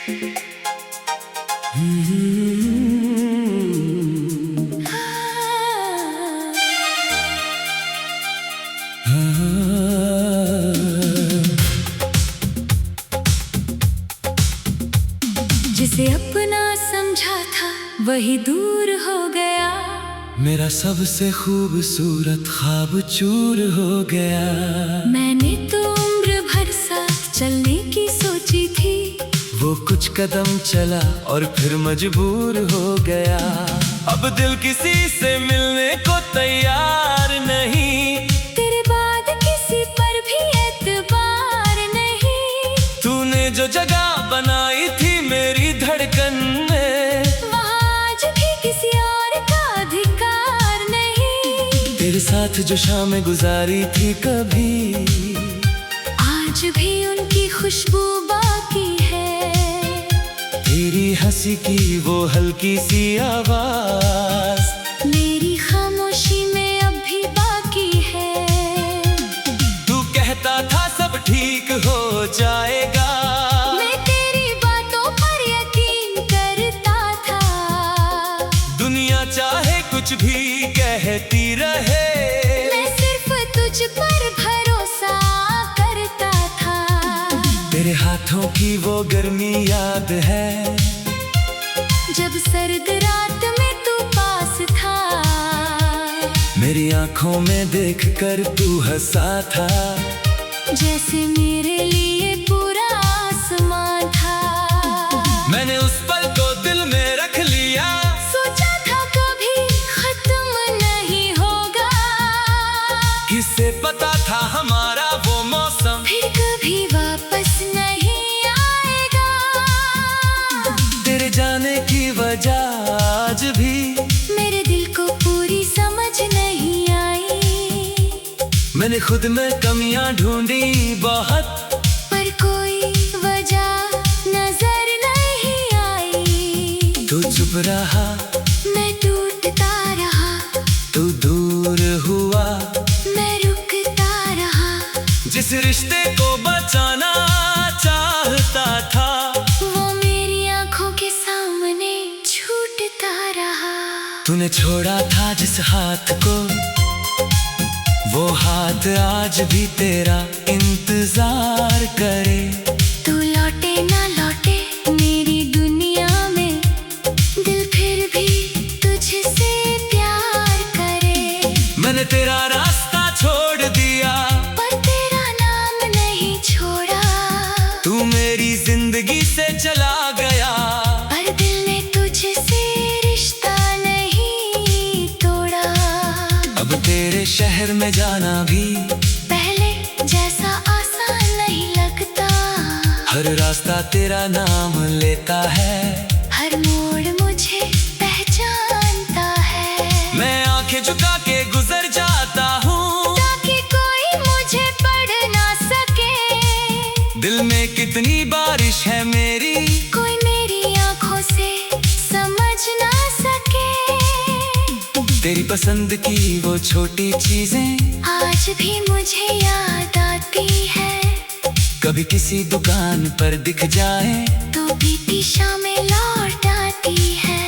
जिसे अपना समझा था वही दूर हो गया। मेरा सबसे खूबसूरत ख्वाब चूर हो गया। मैंने तो उम्र भर साथ चलने की सोची थी, वो कुछ कदम चला और फिर मजबूर हो गया। अब दिल किसी से मिलने को तैयार नहीं, तेरे बाद किसी पर भी एतबार नहीं। तूने जो जगह बनाई थी मेरी धड़कन में, वहाँ आज भी किसी और का अधिकार नहीं। तेरे साथ जो शामें गुजारी थी कभी, आज भी उनकी खुशबू बाकी है। तेरी हंसी की वो हल्की सी आवाज मेरी खामोशी में अब भी बाकी है। तू कहता था सब ठीक हो जाएगा, मैं तेरी बातों पर यकीन करता था। दुनिया चाहे कुछ भी कहती रहे, मैं सिर्फ तुझ पर भरोसा करता था। तेरे हाथों की वो गर्मी याद है, जब सर्द रात में तू पास था। मेरी आंखों में देखकर तू हंसा था, जैसे मेरे लिए पूरा आसमान था। मैंने उस पल को दिल में रख लिया, सोचा था कभी खत्म नहीं होगा। किसे पता था हमारा वो मौसम फिर कभी वापस नहीं आएगा। तेरे जाने की वजह आज भी मेरे दिल को पूरी समझ नहीं आई। मैंने खुद में कमियां ढूंढी बहुत, पर कोई वजह नजर नहीं आई। तू चुप रहा, मैं टूटता रहा। तू दूर हुआ, मैं रुकता रहा। जिस रिश्ते को बचाना चाहता था, वो मेरी आंखों के सामने छूटता रहा। तूने छोड़ा था जिस हाथ को, वो हाथ आज भी तेरा इंतजार करे। तू लौटे ना लौटे मेरी दुनिया में, दिल फिर भी तुझसे प्यार करे। मैंने तेरा रास्ता छोड़ दिया, पर तेरा नाम नहीं छोड़ा। तू मेरी जिंदगी से चला गया, पर दिल ने तुझसे रिश्ता नहीं तोड़ा। अब तेरे शहर में जाना भी पहले जैसा आसान नहीं लगता। हर रास्ता तेरा नाम लेता है, हर मोड़ मुझे पहचानता है। मैं आंखें झुका के गुजर जाता हूँ, ताकि कोई मुझे पढ़ ना सके। दिल में कितनी बारिश है मेरी, कोई मेरी आंखों से समझ ना सके। तेरी पसंद की वो छोटी चीजें आज भी मुझे याद आती है। कभी किसी दुकान पर दिख जाए, तो बीती शामें लौट आती है।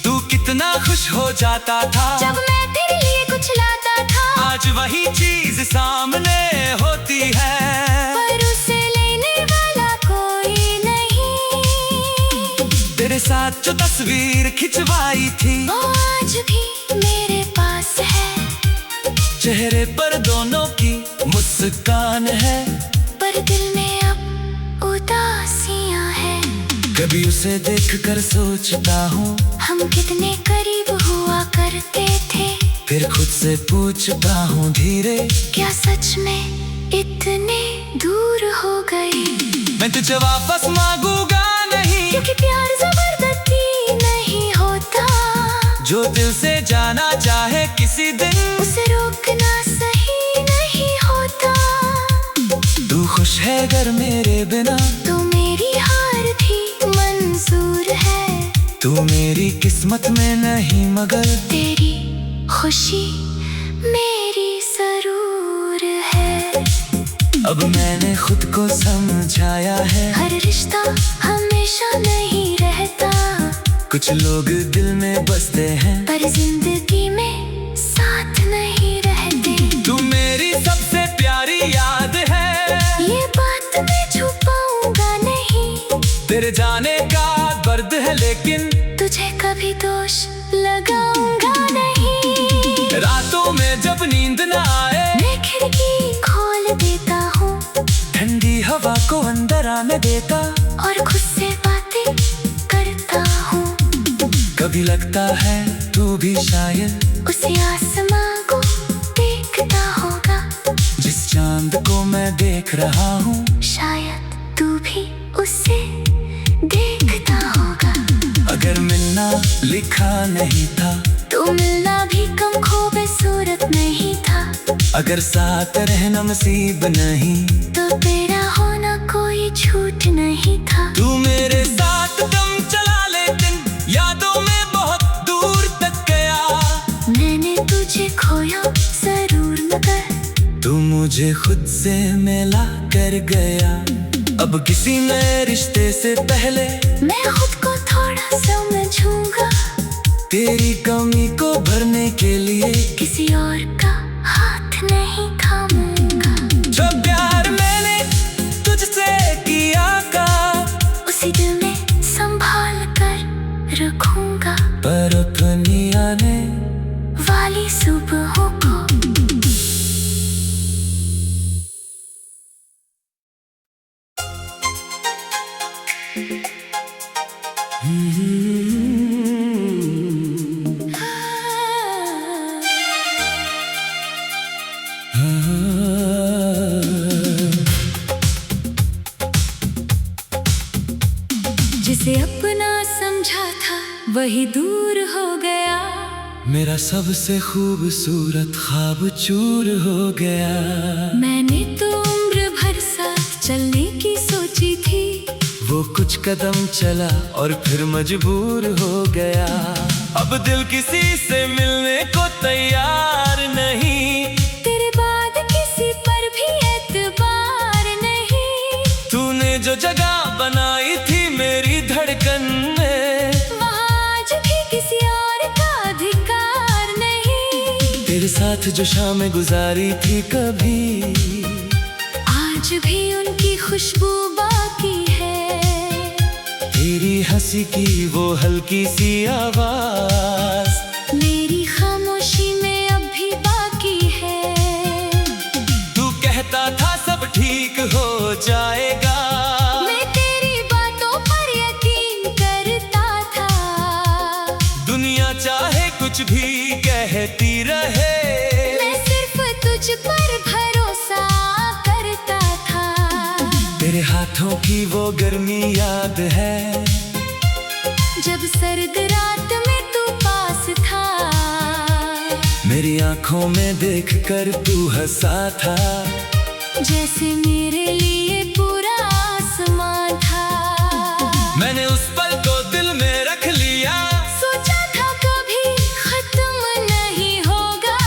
तू कितना खुश हो जाता था जब मैं तेरे लिए कुछ लाता था। आज वही चीज सामने होती है, पर उसे लेने वाला कोई नहीं। तेरे साथ जो तस्वीर खिंचवाई थी, वो आज भी मेरे पास है। चेहरे पर दोनों की मुस्कान है, पर दिल में अब उदासियां हैं। कभी उसे देखकर सोचता हूँ हम कितने करीब हुआ करते थे। फिर खुद से पूछता हूँ धीरे, क्या सच में इतने दूर हो गए। मैं तुझे वापस मांगूंगा नहीं, क्योंकि प्यार जबरदस्ती नहीं होता। जो दिल से जाना चाहे किसी दिन, उसे रोकना सही नहीं होता। तू खुश है अगर मेरे बिना, तो मेरी हार भी मंजूर है। तू मेरी किस्मत में नहीं मगर तेरी खुशी मेरी जरूर है। अब मैंने खुद को समझाया है, हर रिश्ता हमेशा हमेशा नहीं रहता। कुछ लोग दिल में बसते हैं पर जिंदगी में साथ नहीं रहते। तू मेरी सबसे प्यारी याद है, ये बात मैं छुपाऊंगा नहीं। तेरे जाने का दर्द है लेकिन तुझे कभी दोष लगाऊंगा नहीं। रातों में जब नींद न आए मैं खिड़की खोल देता हूँ ठंडी हवा को अंदर आने देता। और खुद से बातें करता हूँ। कभी लगता है तू भी शायद उसी आसमां को देखता होगा जिस चांद को मैं देख रहा हूँ। शायद तू भी उसे देखता होगा। अगर मिलना लिखा नहीं था तो मिलना भी कम खूबसूरत नहीं था। अगर साथ रहना नसीब नहीं तो तेरा होना कोई झूठ नहीं था। तू मेरे साथ दम चला लेकिन यादों में बहुत दूर तक गया। मैंने तुझे खोया जरूर मगर तू मुझे खुद से मिला कर गया। अब किसी नए रिश्ते से पहले मैं खुद को थोड़ा समझूंगा। तेरी कमी को भरने के लिए किसी और का हाथ नहीं थामूंगा। जो प्यार मैंने तुझसे किया का उसी दिल में संभाल कर रखूंगा। पर अपनी आने वाली सुबहों को जिसे अपना समझा था वही दूर हो गया। मेरा सबसे खूबसूरत ख्वाब चूर हो गया। मैंने तो उम्र भर साथ चलने की सोची थी। वो कुछ कदम चला और फिर मजबूर हो गया। अब दिल किसी से मिलने को तैयार नहीं। तेरे बाद किसी पर भी एतबार नहीं। तूने जो जगह बनाई थी मेरी धड़कन में वहाँ आज भी किसी और का अधिकार नहीं। तेरे साथ जो शामें गुजारी थी कभी आज भी उनकी खुशबू बाकी है। तेरी हंसी की वो हल्की सी आवाज मेरी खामोशी में अब भी बाकी है। तू कहता था सब ठीक हो जाएगा। मैं तेरी बातों पर यकीन करता था। दुनिया चाहे कुछ भी कहती रहे मैं सिर्फ तुझ पर भरोसा करता था। तेरे हाथों की वो गर्मी याद है जब सर्द रात में तू पास था। मेरी आंखों में देखकर तू हंसा था। जैसे मेरे लिए पूरा आसमां था। मैंने उस पल को दिल में रख लिया। सोचा था कभी खत्म नहीं होगा।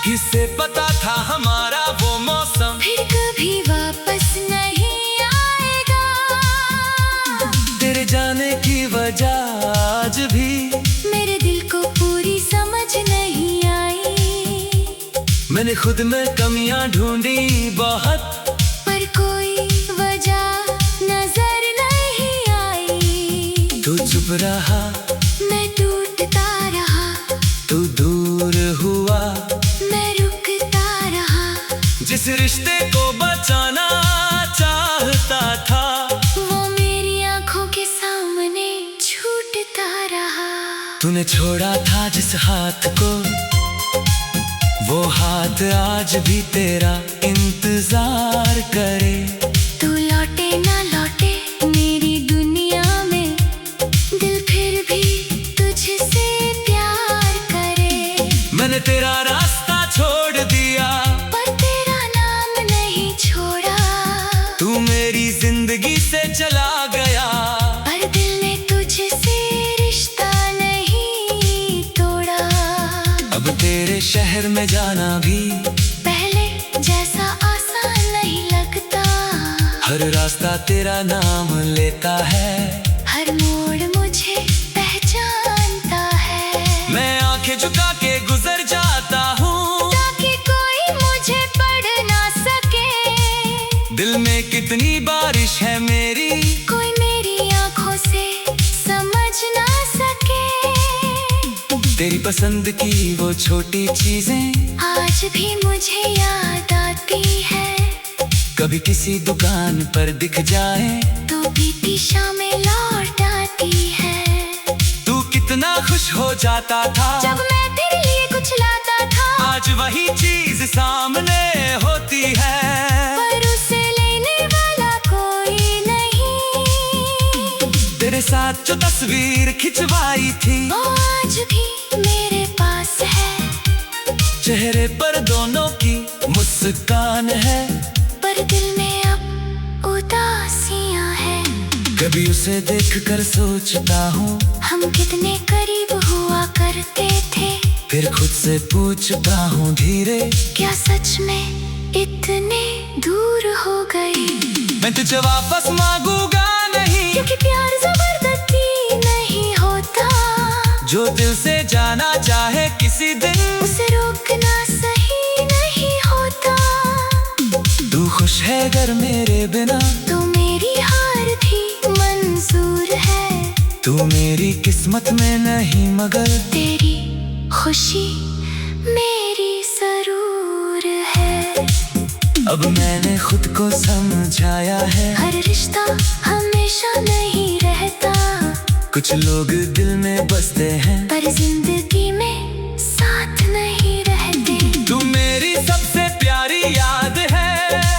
किसे पता था हमारा वो मौसम फिर कभी वापस नहीं आएगा। तेरे जाने की वजह आज भी मेरे दिल को पूरी समझ नहीं आई। मैंने खुद में कमियां ढूंढी बहुत पर कोई वजह नजर नहीं आई। तू चुप रहा मैं टूटता रहा। तू दूर हुआ मैं रुकता रहा। जिस रिश्ते को बचाना चाहता था वो मेरी आंखों के सामने छूटता रहा। तूने छोड़ा था जिस हाथ को वो हाथ आज भी तेरा इंतजार करे। तू लौटे ना लौटे मेरी दुनिया में दिल फिर भी तुझसे प्यार करे। मैंने तेरा रास्ता छोड़ दिया पर तेरा नाम नहीं छोड़ा। तू मेरी जिंदगी से चला गया। पर दिल ने तुझसे रिश्ता नहीं तोड़ा। अब तेरे शहर में जाना भी पहले जैसा आसान नहीं लगता। हर रास्ता तेरा नाम लेता है, हर मोड़ मुझे पहचानता है। मैं आंखें झुका के गुजर जाता हूँ ताकि कोई मुझे पढ़ ना सके। दिल में कितनी बारिश है मेरी, कोई मेरी आंखों से समझ ना सके। तेरी पसंद की वो छोटी चीजें आज भी मुझे याद आती है। कभी किसी दुकान पर दिख जाए तो बीती शामें लौट आती है। तू कितना खुश हो जाता था जब मैं तेरे लिए कुछ लाता था। आज वही चीज सामने होती है, पर उसे लेने वाला कोई नहीं। तेरे साथ जो तस्वीर खिंचवाई थी वो आज भी मेरे पास है। चेहरे पर दोनों की मुस्कान है, पर दिल में अब उदासियां हैं। कभी उसे देखकर सोचता हूँ हम कितने करीब हुआ करते थे। फिर खुद से पूछता हूँ धीरे, क्या सच में इतने दूर हो गए। मैं तुझे वापस मांगूंगा नहीं, क्योंकि प्यार जबरदस्ती नहीं होता। जो दिल से जाना चाहे किसी दिन उसे रोकना सही नहीं होता। तू खुश है अगर मेरे बिना, तो मेरी हार भी मंजूर है। तू मेरी किस्मत में नहीं मगर तेरी खुशी मेरी जरूर है। अब मैंने खुद को समझाया है, हर रिश्ता हमेशा नहीं रहता। कुछ लोग दिल में बसते हैं पर जिंदगी में साथ नहीं रहते। तू मेरी सबसे प्यारी याद है,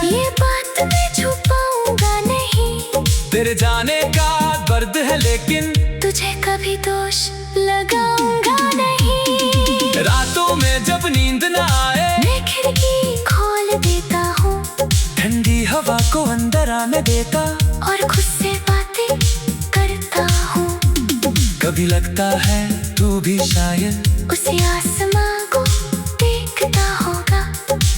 ये बात मैं छुपाऊंगा नहीं। तेरे जाने का दर्द है लेकिन तुझे कभी दोष लगाऊंगा नहीं। रातों में जब नींद न आए मैं खिड़की खोल देता हूँ ठंडी हवा को अंदर आने देता, और खुद से बातें करता हूँ। कभी लगता है तू भी शायद उसे आसमां को देखता होगा,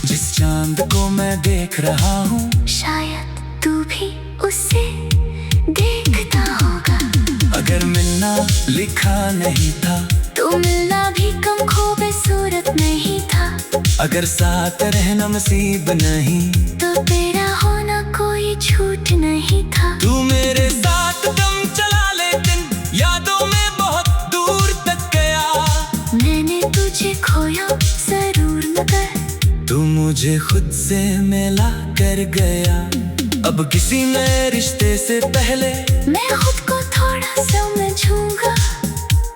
जिस चांद को मैं देख रहा हूँ शायद तू भी उसे देखता होगा। अगर मिलना लिखा नहीं था तो मिलना भी कम खूबसूरत नहीं था। अगर साथ रहना नसीब नहीं तो तेरा होना कोई झूठ नहीं था। तू मेरे साथ दम चला लेकिन यादों में बहुत दूर तक गया। मैंने तुझे खोया जरूर मगर तू मुझे खुद से मिला कर गया। अब किसी नए रिश्ते से पहले मैं खुद को थोड़ा समझूंगा।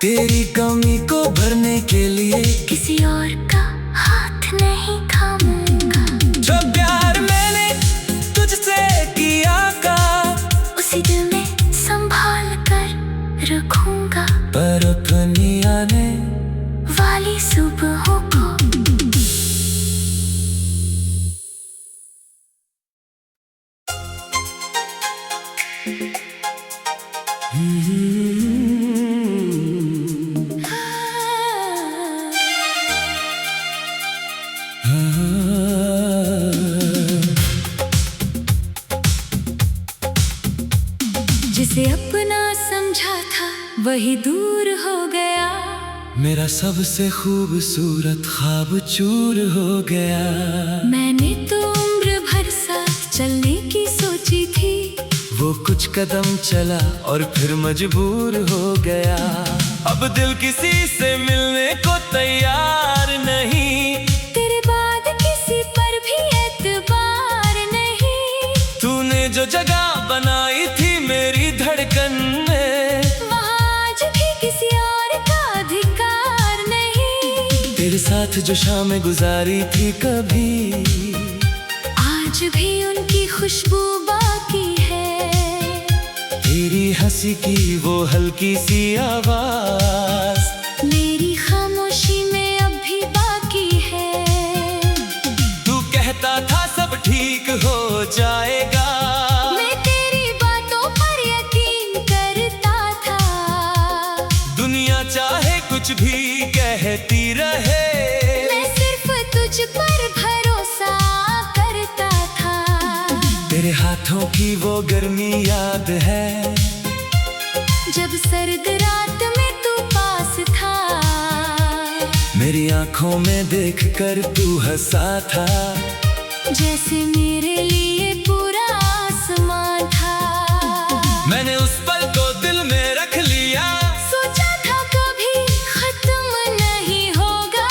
तेरी कमी को भरने के लिए किसी और का हाथ नहीं थामूंगा। जो प्यार मैंने तुझसे किया का उसी दिल में संभाल कर रखूंगा। पर अपनी आने वाली सुबहों को जिसे अपना समझा था वही दूर हो गया। मेरा सबसे खूबसूरत ख्वाब चूर हो गया। मैंने तो उम्र भर साथ चलने की सोची थी। वो कुछ कदम चला और फिर मजबूर हो गया। अब दिल किसी से मिलने को तैयार नहीं। तेरे बाद किसी पर भी एतबार नहीं। तूने जो जगह बनाई थी मेरी धड़कन में, वहाँ आज भी किसी और का अधिकार नहीं। तेरे साथ जो शामें गुजारी थी कभी, आज भी उनकी खुशबू बाकी है। तेरी हंसी की वो हल्की सी आवाज मेरी खामोशी में अब भी बाकी है। तू कहता था सब ठीक हो जाएगा। मैं तेरी बातों पर यकीन करता था। दुनिया चाहे कुछ भी कहती रहे, मैं सिर्फ तुझ पर भरोसा करता था। तेरे हाथों की वो गर्मी याद है, जब सर्द रात में तू पास था, मेरी आंखों में देखकर तू हंसा था, जैसे मेरे लिए पूरा आसमां था। मैंने उस पल को दिल में रख लिया, सोचा था कभी खत्म नहीं होगा,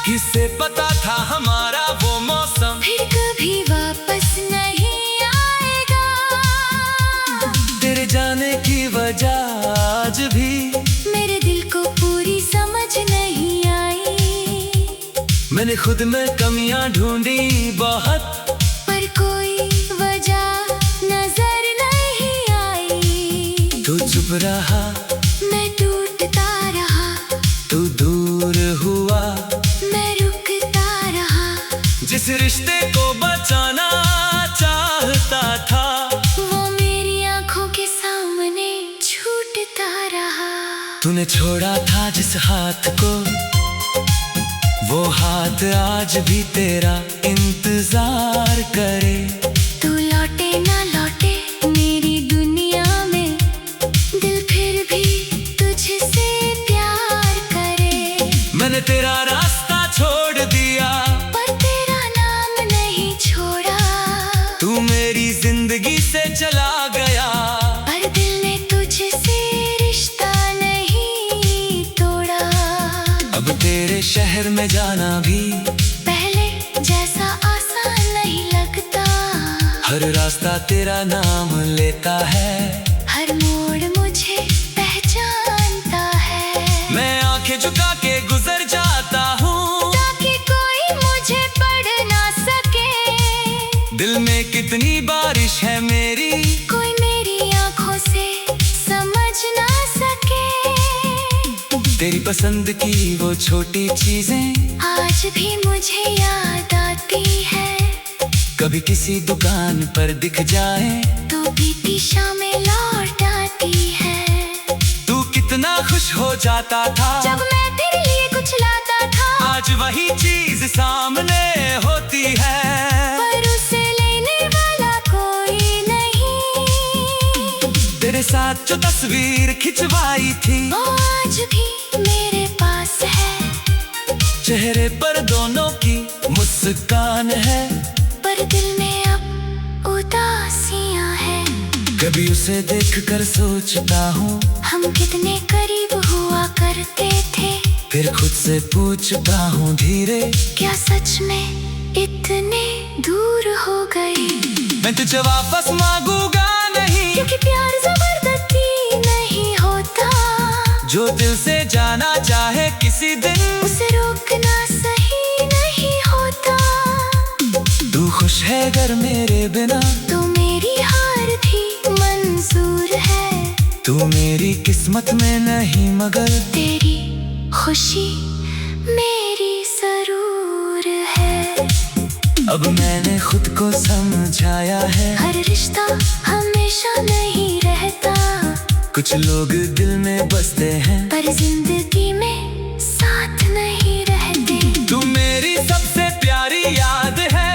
किसे पता था हमारा वो मौसम फिर कभी वापस नहीं आएगा। तेरे जाने की वजह आज भी मेरे दिल को पूरी समझ नहीं आई, मैंने खुद में कमियां ढूंढी बहुत, पर कोई वजह नजर नहीं आई। तू चुप रहा, मैं टूटता रहा, तू दूर हुआ, मैं रुकता रहा। जिस रिश्ते को बचाना चाहता था, वो मेरी आंखों के सामने छूटता रहा। तूने छोड़ा था जिस हाथ को, वो हाथ आज भी तेरा इंतजार करे। तू लौटे ना लौटे मेरी दुनिया में, दिल फिर भी तुझसे प्यार करे। मैंने तेरा रास्ता छोड़ दिया, पर तेरा नाम नहीं छोड़ा। तू मेरी जिंदगी से चला गया, पर दिल ने तुझसे रिश्ता नहीं तोड़ा। अब तेरे शहर में जाना भी पहले जैसा आसान नहीं लगता, हर रास्ता तेरा नाम लेता है, हर मोड़ मुझे पहचानता है। मैं आंखें झुका के गुजर जाता हूँ, ताकि कोई मुझे पढ़ ना सके। दिल में कितनी बारिश है मेरी, कोई मेरी आंखों से समझ ना सके। तेरी पसंद की वो छोटी चीजें आज भी मुझे याद आती है, कभी किसी दुकान पर दिख जाए तो बीती शामें लौट आती है। तू कितना खुश हो जाता था जब मैं तेरे लिए कुछ लाता था, आज वही चीज सामने होती है, पर उसे लेने वाला कोई नहीं। तेरे साथ जो तस्वीर खिंचवाई थी, वो आज भी मेरे पास है, चेहरे पर दोनों की मुस्कान है, पर दिल में अब उदासियां हैं। कभी उसे देखकर सोचता हूँ हम कितने करीब हुआ करते थे, फिर खुद से पूछता हूँ धीरे, क्या सच में इतने दूर हो गए। मैं तुझे वापस मांगूंगा नहीं, क्योंकि प्यार जबरदस्ती नहीं होता, जो दिल से जाना चाहे किसी दिन उसे रोकना सही नहीं होता। तू खुश है अगर मेरे बिना, तो मेरी हार भी मंजूर है, तू मेरी किस्मत में नहीं मगर तेरी खुशी मेरी जरूर है। अब मैंने खुद को समझाया है, हर रिश्ता हमेशा नहीं रहता, कुछ लोग दिल में बसते हैं, पर जिंदगी में साथ नहीं रहते। तू मेरी सबसे प्यारी याद है,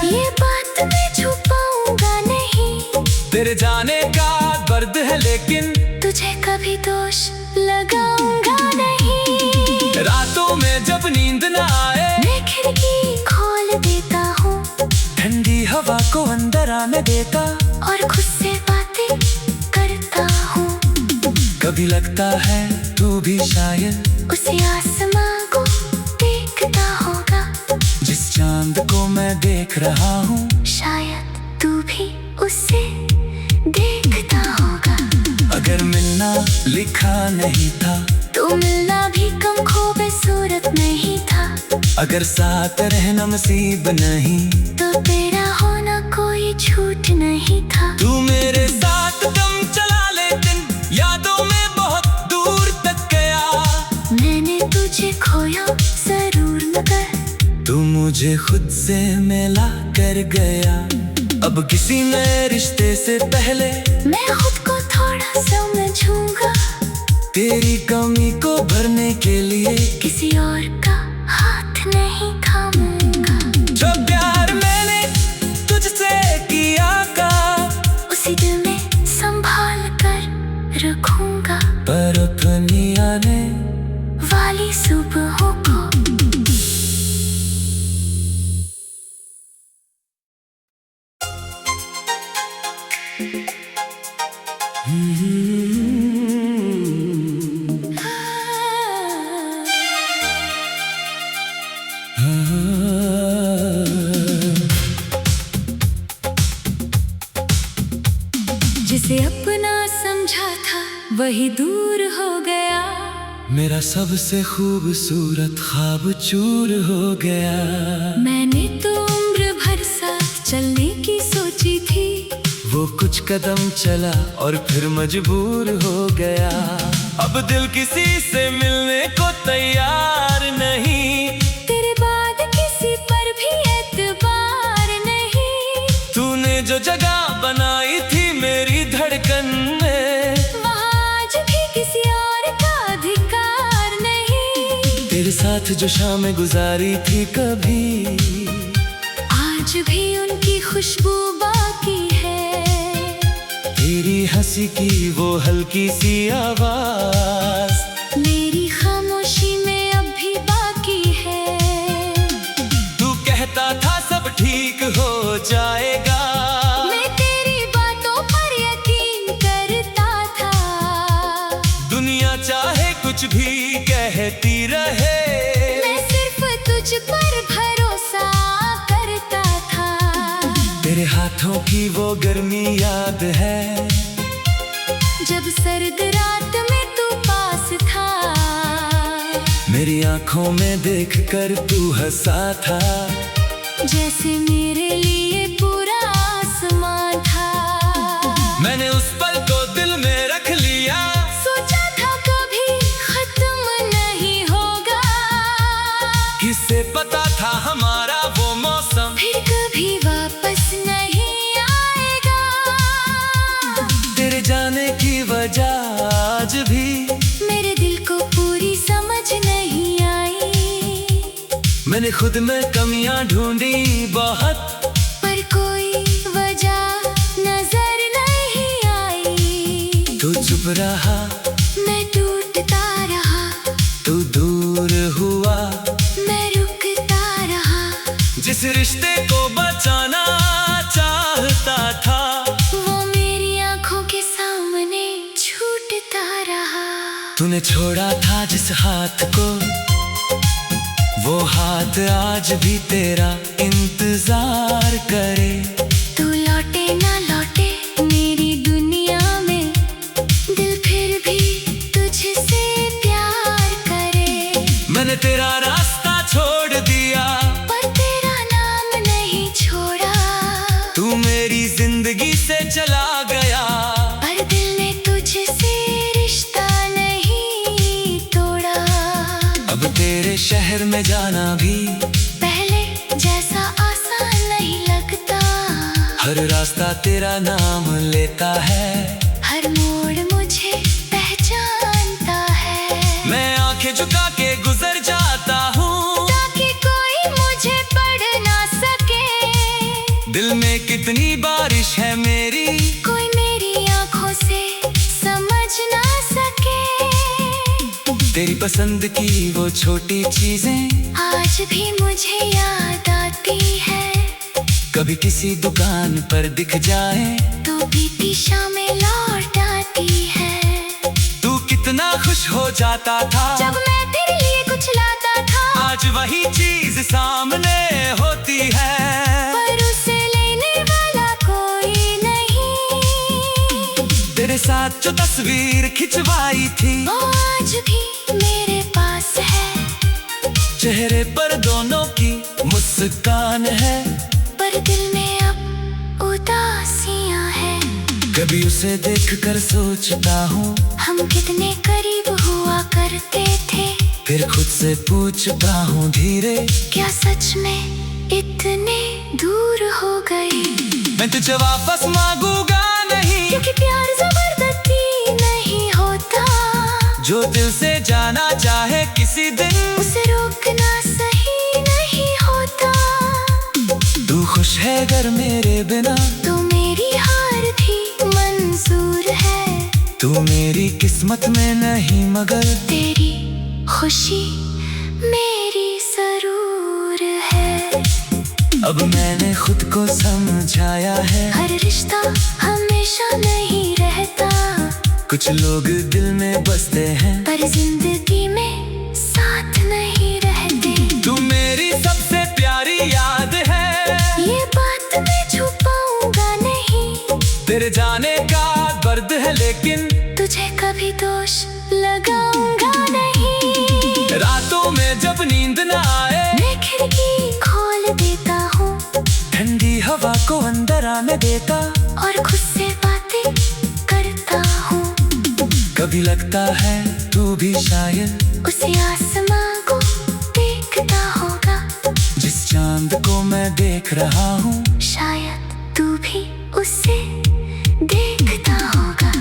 ये बात मैं छुपाऊंगा नहीं, तेरे जाने का दर्द है लेकिन तुझे कभी दोष लगाऊंगा नहीं। रातों में जब नींद न आए, मैं खिड़की खोल देता हूँ, ठंडी हवा को अंदर आने देता, और खुद से बातें करता हूँ। कभी लगता है तू भी शायद उसी आसमां को देखता होगा, जिस चांद को मैं देख रहा हूँ, शायद तू भी उसे देखता होगा। अगर मिलना लिखा नहीं था, तो मिलना भी कम खूबसूरत नहीं था, अगर साथ रहना नसीब नहीं, तो तेरा होना कोई झूठ नहीं था। तू मेरे साथ दम चला लेकिन यादों में बहुत दूर तक गया, मैंने तुझे खोया जरूर मगर तू मुझे खुद से मिला कर गया। अब किसी नए रिश्ते से पहले मैं खुद को थोड़ा समझूंगा, तेरी कमी को भरने के लिए किसी और का हाथ नहीं थामूंगा। जो प्यार मैंने तुझसे किया, जिसे अपना समझा था वही दूर हो गया। मेरा सबसे खूबसूरत ख्वाब चूर हो गया। मैंने तो उम्र भर साथ चलने की सोची थी। वो कुछ कदम चला और फिर मजबूर हो गया। अब दिल किसी से मिलने को तैयार नहीं। तेरे बाद किसी पर भी एतबार नहीं। तूने जो जगह बनाई थी मेरी धड़कन में, वहाँ आज भी किसी और का अधिकार नहीं। तेरे साथ जो शामें गुजारी थी कभी, आज भी उनकी खुशबू बाकी है। तेरी हंसी की वो हल्की सी आवाज मेरी खामोशी में अब भी बाकी है। तू कहता था सब ठीक हो जाएगा। मैं तेरी बातों पर यकीन करता था। दुनिया चाहे कुछ भी कहती रहे, मैं सिर्फ तुझ पर भरोसा करता था। तेरे हाथों की वो गर्मी याद है, जब सर्द रात में तू पास था। मेरी आंखों में देखकर तू हंसा था, जैसे मेरे लिए पूरा आसमान था। मैंने उस पल को दिल में रख लिया। सोचा था कभी खत्म नहीं होगा। किसे पता था हमारा वो मौसम फिर कभी वापस नहीं आएगा। तेरे जाने की वजह आज भी मेरे दिल को पूरी समझ नहीं आई। मैंने खुद में कमियां ढूंढी बहुत, पर कोई वजह नजर नहीं आई। तू चुप रहा, मैं टूटता रहा। तू दूर हुआ, मैं रुकता रहा। जिस रिश्ते को बचाना चाहता था, वो मेरी आंखों के सामने छूटता रहा। तूने छोड़ा था जिस हाथ को, वो हाथ आज भी तेरा इंतजार करे। तू लौटे ना लौटे मेरी दुनिया में, दिल फिर भी तुझसे प्यार करे। मैंने तेरा रास्ता छोड़ दिया, पर तेरा नाम नहीं छोड़ा। तू मेरी जिंदगी से चला गया, पर दिल ने तुझसे रिश्ता नहीं तोड़ा। अब तेरे शहर में जाना भी पहले जैसा आसान नहीं लगता। हर रास्ता तेरा नाम लेता है, हर मोड़ मुझे पहचानता है। मैं आंखें झुका के गुजर जाता हूँ, ताकि कोई मुझे पढ़ ना सके। दिल में कितनी बारिश है मेरी, कोई मेरी आंखों से समझ ना सके। तेरी पसंद की वो छोटी चीजें आज भी मुझे याद आती है। कभी किसी दुकान पर दिख जाए तो बीती शामें लौट आती है। तू कितना खुश हो जाता था जब मैं तेरे लिए कुछ लाता था। आज वही चीज सामने होती है, पर उसे लेने वाला कोई नहीं। तेरे साथ जो तस्वीर खिंचवाई थी वो आज भी मेरे पास है। चेहरे पर दोनों की मुस्कान है, पर दिल में अब उदासियां हैं। कभी उसे देखकर सोचता हूँ हम कितने करीब हुआ करते थे। फिर खुद से पूछता हूँ धीरे, क्या सच में इतने दूर हो गए। मैं तुझे वापस मांगूंगा नहीं, क्योंकि प्यार जबरदस्ती नहीं होता। जो दिल से जाना चाहे किसी दिन उसे रोकना सही नहीं होता। तू खुश है अगर मेरे बिना, तो मेरी हार भी मंजूर है। तू मेरी किस्मत में नहीं मगर तेरी खुशी मेरी जरूर है। अब मैंने खुद को समझाया है, हर रिश्ता हमेशा कुछ लोग दिल में बसते हैं पर जिंदगी में साथ नहीं रहते। तू मेरी सबसे प्यारी याद है, ये बात मैं छुपाऊंगा नहीं। तेरे जाने का दर्द है लेकिन तुझे कभी दोष लगाऊंगा नहीं। रातों में जब नींद न आए मैं खिड़की खोल देता हूँ ठंडी हवा को अंदर आने देता, और खुद से बातें करता हूँ। कभी लगता है तू भी शायद उसे आसमां को देखता होगा, जिस चांद को मैं देख रहा हूँ। शायद तू भी उसे देखता होगा।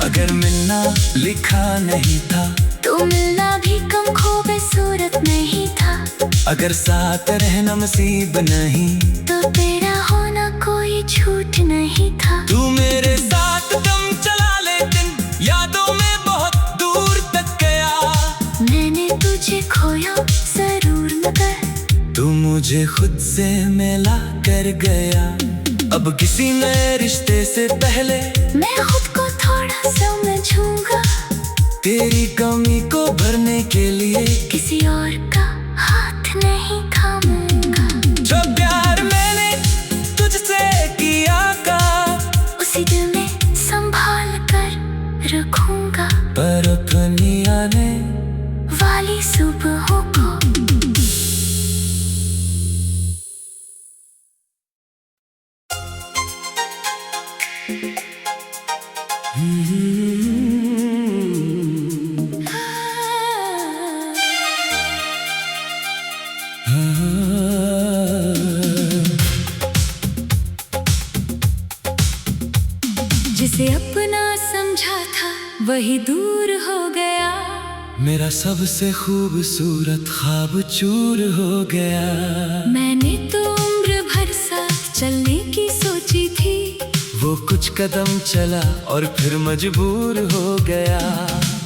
अगर मिलना लिखा नहीं था तो मिलना भी कम खूबसूरत नहीं था। अगर साथ रहना नसीब नहीं तो तेरा होना कोई झूठ नहीं था। तू मेरे साथ दम चला लेकिन यादों में बहुत दूर तक गया। मैंने तुझे खोया जरूर मगर तू मुझे खुद से मिला कर गया। अब किसी नए रिश्ते से पहले मैं खुद को थोड़ा समझूंगा, तेरी कमी को भरने के लिए किसी और का हाथ नहीं थामूंगा। जो प्यार मैंने तुझसे किया का उसी दिल में संभाल कर रखूंगा, पर अपनी आने वाली सुबहों को। जिसे अपना समझा था वही दूर हो गया। मेरा सबसे खूबसूरत ख्वाब चूर हो गया। मैंने तो उम्र भर साथ चलने की सोची थी, वो कुछ कदम चला और फिर मजबूर हो गया।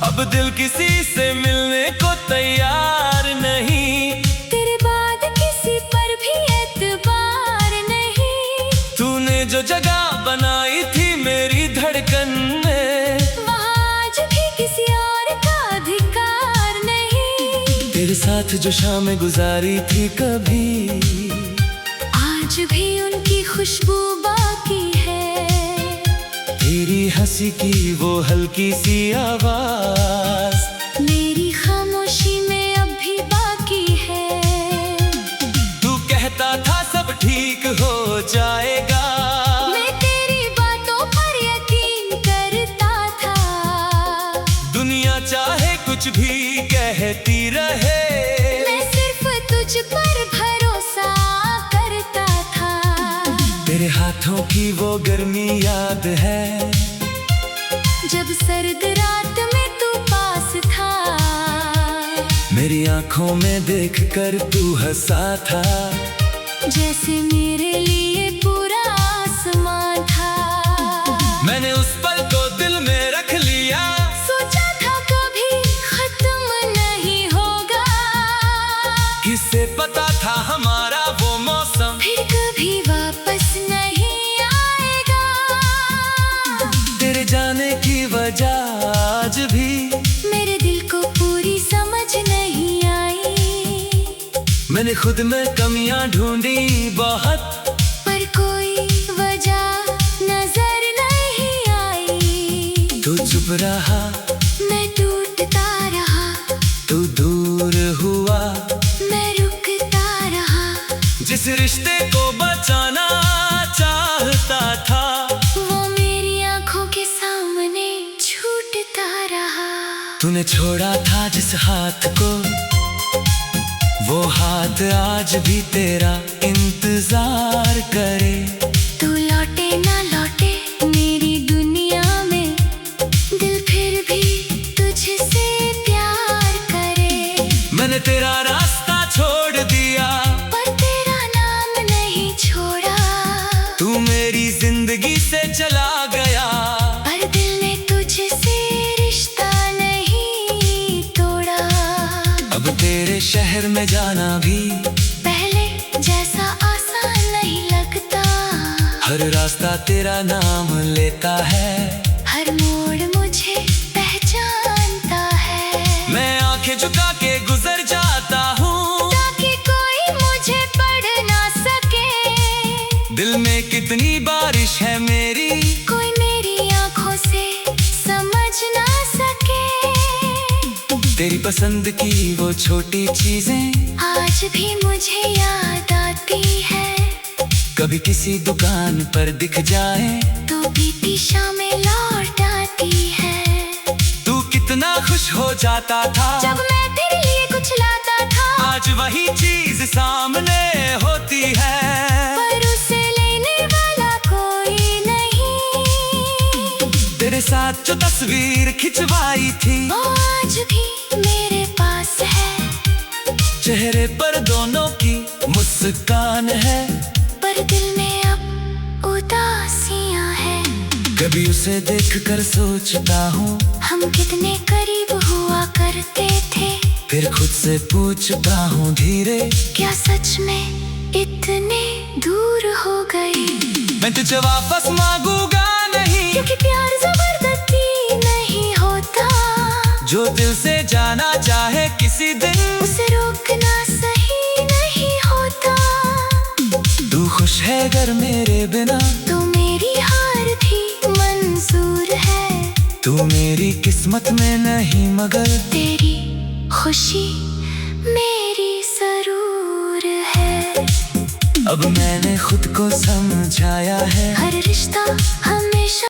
अब दिल किसी से मिलने को तैयार नहीं, तेरे बाद किसी पर भी एतबार नहीं। तूने जो जगह बनाई थी मेरी धड़कन में, वहाँ आज भी किसी और का अधिकार नहीं। तेरे साथ जो शामें गुजारी थी कभी, आज भी उनकी खुशबू बाकी है। तेरी हंसी की वो हल्की सी आवाज मेरी खामोशी में अब भी बाकी है। तू कहता था सब ठीक हो जाएगा, मैं तेरी बातों पर यकीन करता था। दुनिया चाहे कुछ भी कहती रहे, मैं सिर्फ तुझ पर भरोसा करता था। तेरे हाथों की वो गर्मी याद है, जब सर्द रात में तू पास था। मेरी आंखों में देखकर तू हंसा था, जैसे मेरे लिए पूरा आसमान था। मैंने उस पल को दिल में रख लिया, सोचा था कभी खत्म नहीं होगा। किसे पता था हमारा वो मौसम फिर कभी वापस नहीं आएगा। तेरे जाने की वजह आज भी मेरे दिल को पूरी समझ नहीं आई। मैंने खुद में कमियां ढूंढी बहुत, पर कोई वजह नजर नहीं आई। तू चुप रहा, मैं टूटता रहा। तू दूर हुआ, मैं रुकता रहा। जिस रिश्ते को बचाना चाहता था, वो मेरी आंखों के सामने छूटता रहा। तूने छोड़ा था जिस हाथ को, वो हाथ आज भी तेरा इंतजार करे। तू लौटे ना लौटे मेरी दुनिया में, दिल फिर भी तुझसे प्यार करे। मैंने तेरा रास्ता छोड़ दिया, पर तेरा नाम नहीं छोड़ा। तू मेरी जिंदगी से चला गया, पर दिल ने तुझसे रिश्ता नहीं तोड़ा। अब तेरे शहर में जाना भी पहले जैसा आसान नहीं लगता। हर रास्ता तेरा नाम लेता है, हर मोड़ मुझे पसंद की वो छोटी चीजें आज भी मुझे याद आती है। कभी किसी दुकान पर दिख जाए तो बीती शामें लौट आती है। तू कितना खुश हो जाता था जब मैं तेरे लिए कुछ लाता था। आज वही चीज सामने होती है पर उसे लेने वाला कोई नहीं। तेरे साथ जो तस्वीर खिंचवाई थी वो आज भी मेरे पास है। चेहरे पर दोनों की मुस्कान है पर दिल में अब उदासियां हैं। कभी उसे देखकर सोचता हूँ हम कितने करीब हुआ करते थे। फिर खुद से पूछता हूँ धीरे, क्या सच में इतने दूर हो गए। मैं तुझे वापस मांगूंगा नहीं, क्योंकि प्यार जबरदस्ती नहीं होता। जो दिल से जाना चाहे किसी दिन उसे रोकना सही नहीं होता। तू खुश है अगर मेरे बिना तो मेरी हार भी मंजूर है। तू मेरी किस्मत में नहीं मगर तेरी खुशी मेरी जरूर है। अब मैंने खुद को समझाया है हर रिश्ता हमेशा